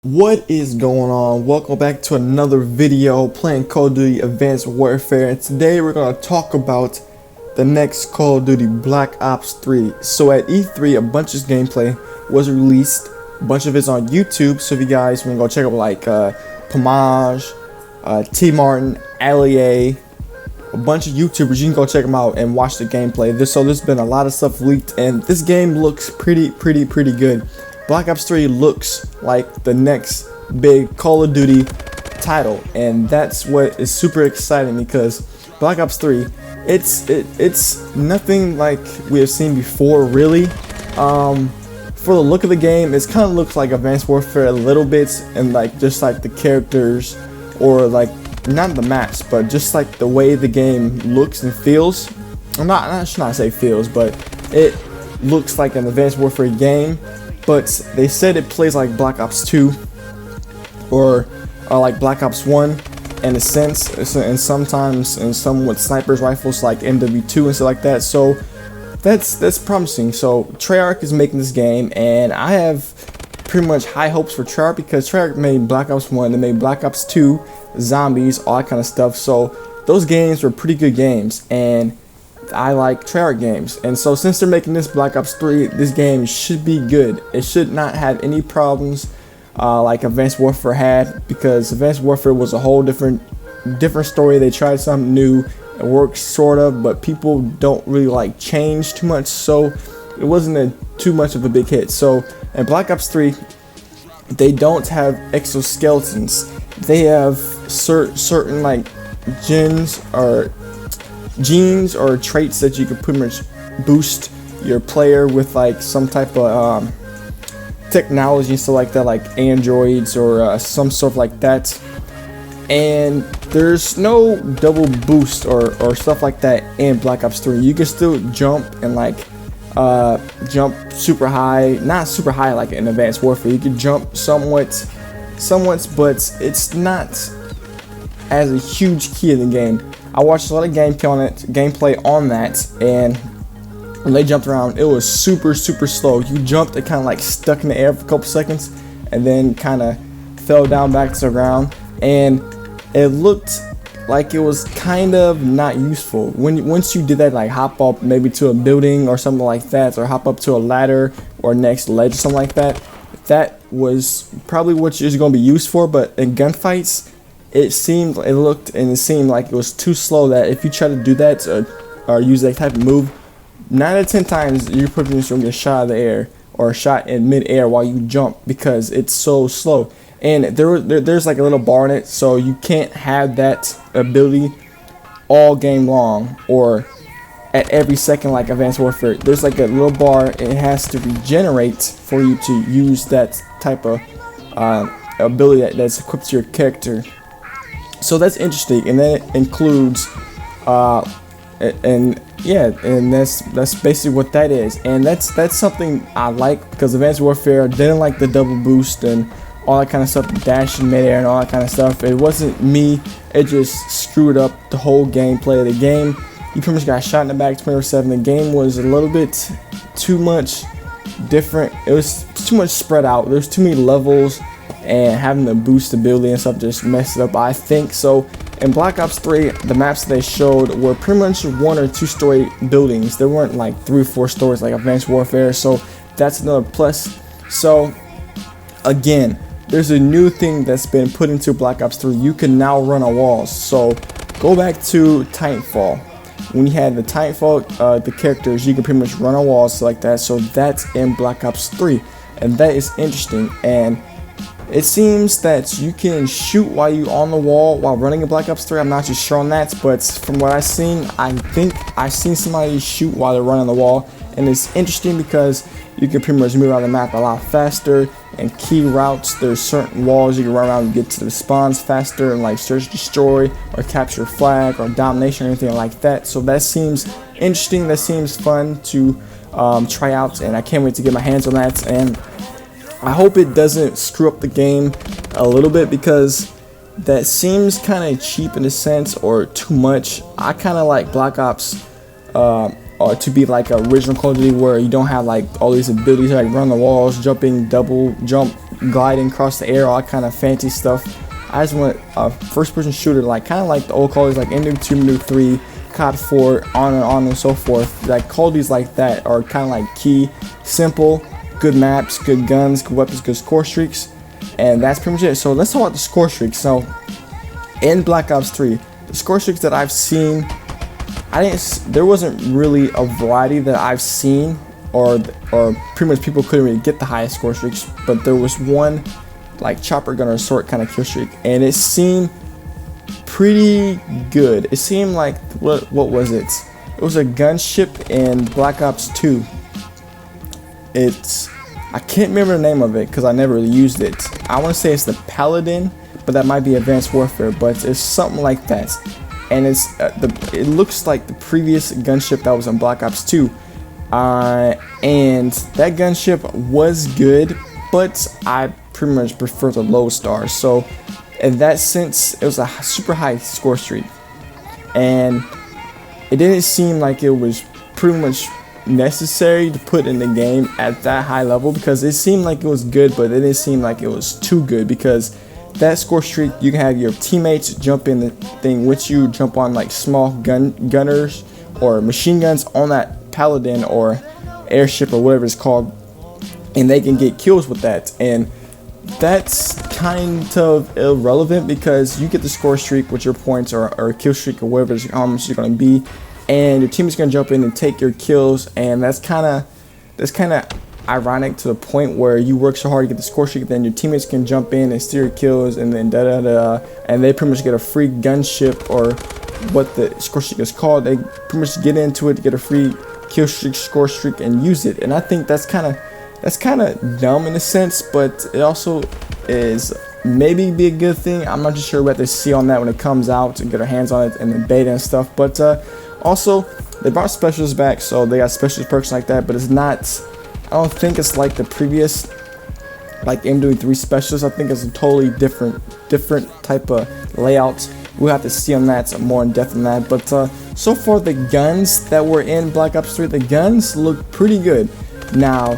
What is going on? Welcome back to another video playing Call of Duty Advanced Warfare, and today we're going to talk about the next Call of Duty Black Ops 3. So at E3 a bunch of gameplay was released, a bunch of it's on YouTube, so if you guys want to go check out like Pomage, T Martin, Allier, a bunch of YouTubers, you can go check them out and watch the gameplay. There's been a lot of stuff leaked and this game looks pretty good. Black Ops 3 looks like the next big Call of Duty title, and that's what is super exciting because Black Ops 3, it's nothing like we have seen before really. For the look of the game, it kind of looks like Advanced Warfare a little bit, and like just like the characters, or like not the maps, but just like the way the game looks and feels. I should not say feels, but it looks like an Advanced Warfare game. But they said it plays like Black Ops 2 or like Black Ops 1 in a sense, and sometimes in some with snipers rifles like MW2 and stuff like that. So that's promising. So Treyarch is making this game, and I have pretty much high hopes for Treyarch because Treyarch made Black Ops 1, they made Black Ops 2, Zombies, all that kind of stuff. So those games were pretty good games, and I like Treyarch games, and so since they're making this Black Ops 3, this game should be good. It should not have any problems like Advanced Warfare had, because Advanced Warfare was a whole different story. They tried something new, it worked sort of, but people don't really like change too much, so it wasn't too much of a big hit. So in Black Ops 3, they don't have exoskeletons. They have certain like genes or traits that you can pretty much boost your player with, like some type of technology and stuff like that, like androids or some sort of like that. And there's no double boost or stuff like that in Black Ops 3. You can still jump and like jump super high, not super high like in Advanced Warfare. You can jump somewhat, but it's not as a huge key in the game. I watched a lot of gameplay on that, and when they jumped around, it was super slow. You jumped, it kind of like stuck in the air for a couple seconds, and then kind of fell down back to the ground, and it looked like it was kind of not useful. Once you did that, like hop up maybe to a building or something like that, or hop up to a ladder or next ledge or something like that, that was probably what it's going to be used for. But in gunfights, it seemed like it was too slow, that if you try to do that or use that type of move, 9 out of 10 times you're probably just gonna get shot out of the air or shot in mid-air while you jump, because it's so slow. And there's like a little bar in it, so you can't have that ability all game long or at every second like Advanced Warfare. There's like a little bar, and it has to regenerate for you to use that type of ability that's equipped to your character. So that's interesting, and that includes and that's basically what that is, and that's something I like, because Advanced Warfare didn't like the double boost and all that kind of stuff, dash in midair and all that kind of stuff. It wasn't me, it just screwed up the whole gameplay of the game. You pretty much got shot in the back 24/7. The game was a little bit too much different. It was too much spread out. There's too many levels, and having to boost ability and stuff just messed it up, I think. So in Black Ops 3, the maps they showed were pretty much 1 or 2 story buildings. There weren't like 3 or 4 stories like Advanced Warfare, so that's another plus. So again, there's a new thing that's been put into Black Ops 3. You can now run on walls. So go back to Titanfall. When you had the Titanfall, the characters, you can pretty much run on walls like that. So that's in Black Ops 3, and that is interesting. And it seems that you can shoot while you're on the wall while running in Black Ops 3. I'm not too sure on that, but from what I've seen, I think I've seen somebody shoot while they're running the wall, and it's interesting because you can pretty much move around the map a lot faster, and key routes, there's certain walls you can run around and get to the spawns faster, and like search, destroy, or capture flag, or domination, or anything like that. So that seems interesting, that seems fun to try out, and I can't wait to get my hands on that. And I hope it doesn't screw up the game a little bit, because that seems kind of cheap in a sense, or too much. I kind of like Black Ops or to be like a original Call of Duty where you don't have like all these abilities like run the walls, jumping, double jump, gliding across the air, all kind of fancy stuff. I just want a first-person shooter, like kind of like the old Call of Duty, like MW2, MW3, COD 4, on and so forth. Like Call of Duties like that are kind of like key, simple, good maps, good guns, good weapons, good score streaks, and that's pretty much it. So let's talk about the score streaks. So in Black Ops 3, the score streaks that I've seen, there wasn't really a variety that I've seen, or pretty much people couldn't really get the highest score streaks, but there was one like chopper gunner sort kind of kill streak, and it seemed pretty good. It seemed like, what was it? It was a gunship in Black Ops 2. I can't remember the name of it because I never really used it. I want to say it's the Paladin, but that might be Advanced Warfare, but it's something like that. And it looks like the previous gunship that was in Black Ops 2. And that gunship was good, but I pretty much prefer the low star. So in that sense, it was a super high score streak, and it didn't seem like it was pretty much necessary to put in the game at that high level, because it seemed like it was good, but it didn't seem like it was too good, because that score streak, you can have your teammates jump in the thing with you, jump on like small gunners or machine guns on that Paladin or airship or whatever it's called, and they can get kills with that. And that's kind of irrelevant, because you get the score streak with your points, or a kill streak, or whatever how much you're going to be, and your team is going to jump in and take your kills. And that's kind of ironic to the point where you work so hard to get the score streak, then your teammates can jump in and steal your kills, and then and they pretty much get a free gunship, or what the score streak is called. They pretty much get into it to get a free kill streak, score streak, and use it. And I think that's kind of dumb in a sense, but it also is maybe be a good thing. I'm not just sure. We have to see on that when it comes out to get our hands on it and the beta and stuff. But also, they brought specials back, so they got special perks like that, but it's not, I don't think it's like the previous like MW3 specials. I think it's a totally different type of layout. We'll have to see on that, more in depth on that. But so far, the guns that were in Black Ops 3, the guns look pretty good. Now,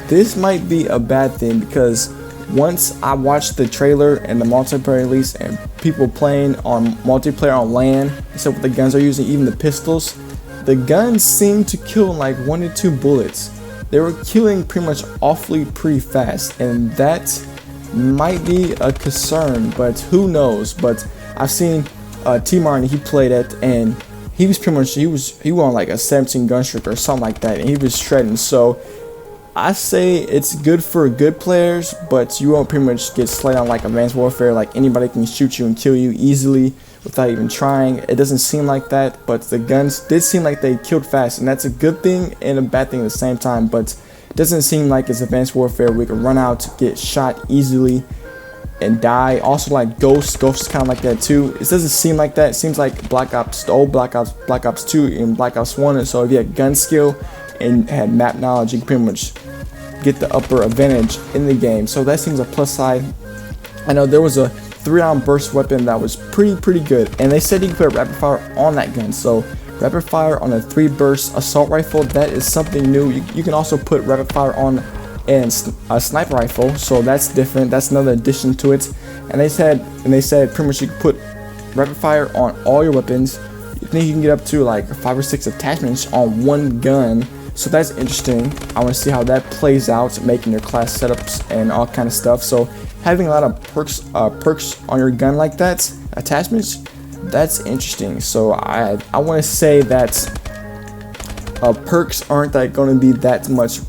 this might be a bad thing, because once I watched the trailer and the multiplayer release and people playing on multiplayer on LAN, except with the guns they're using, even the pistols, the guns seem to kill in like 1 to 2 bullets. They were killing pretty much awfully pretty fast, and that might be a concern, but who knows. But I've seen T-Martin, he played it, and he was pretty much, he went on like a 17 gun streak or something like that, and he was shredding. So I say it's good for good players, but you won't pretty much get slayed on like Advanced Warfare. Like anybody can shoot you and kill you easily without even trying. It doesn't seem like that, but the guns did seem like they killed fast, and that's a good thing and a bad thing at the same time. But it doesn't seem like it's Advanced Warfare where we can run out, get shot easily, and die. Also like Ghost is kind of like that too. It doesn't seem like that. It seems like Black Ops, the old Black Ops 2 and Black Ops 1. And so if you had gun skill and had map knowledge, you can pretty much get the upper advantage in the game. So that seems a plus side. I know there was a 3-round burst weapon that was pretty good, and they said you can put rapid fire on that gun. So rapid fire on a 3-burst assault rifle, that is something new. You can also put rapid fire on a sniper rifle, so that's different. That's another addition to it. And they said pretty much you can put rapid fire on all your weapons. You think you can get up to like 5 or 6 attachments on one gun. So that's interesting. I want to see how that plays out, making your class setups and all kind of stuff. So having a lot of perks on your gun like that, attachments, that's interesting. So I want to say that perks aren't going to be that much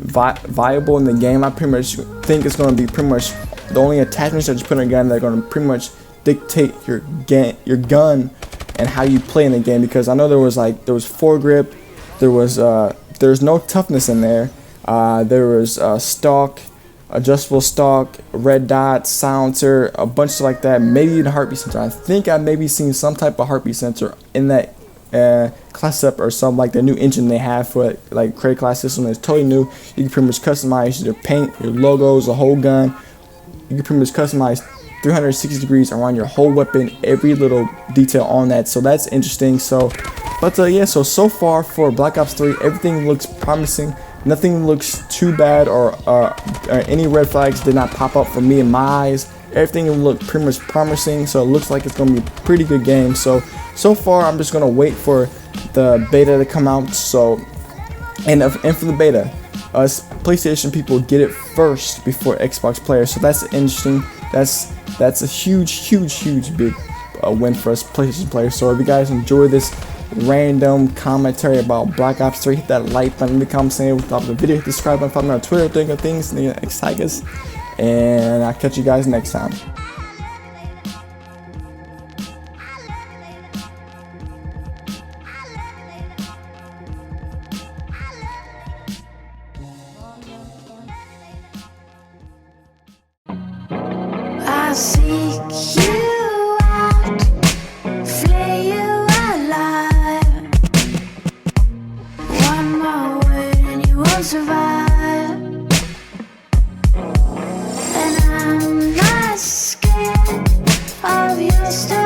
viable in the game. I pretty much think it's going to be pretty much the only attachments that you put on a gun that are going to pretty much dictate your gun and how you play in the game. Because I know there was foregrip. There's no toughness in there. There was stock, adjustable stock, red dot, silencer, a bunch of stuff like that. Maybe even heartbeat sensor. I think I maybe seen some type of heartbeat sensor in that class up, or something like the new engine they have for like credit class system. It's totally new. You can pretty much customize your paint, your logos, the whole gun. You can pretty much customize 360 degrees around your whole weapon, every little detail on that. So that's interesting. So. But yeah, so far for Black Ops 3, everything looks promising. Nothing looks too bad, or any red flags did not pop up for me in my eyes. Everything looked pretty much promising, so it looks like it's going to be a pretty good game. So far, I'm just going to wait for the beta to come out. And for the beta, us PlayStation people get it first before Xbox players. So that's interesting. That's a huge big win for us PlayStation players. So if you guys enjoy this random commentary about Black Ops 3, hit that like button in the comment section with the video, hit the subscribe button, follow me on Twitter, things, xTygaz, and I'll catch you guys next time. I seek you out, flay you alive. One more word and you won't survive. And I'm not scared of your story.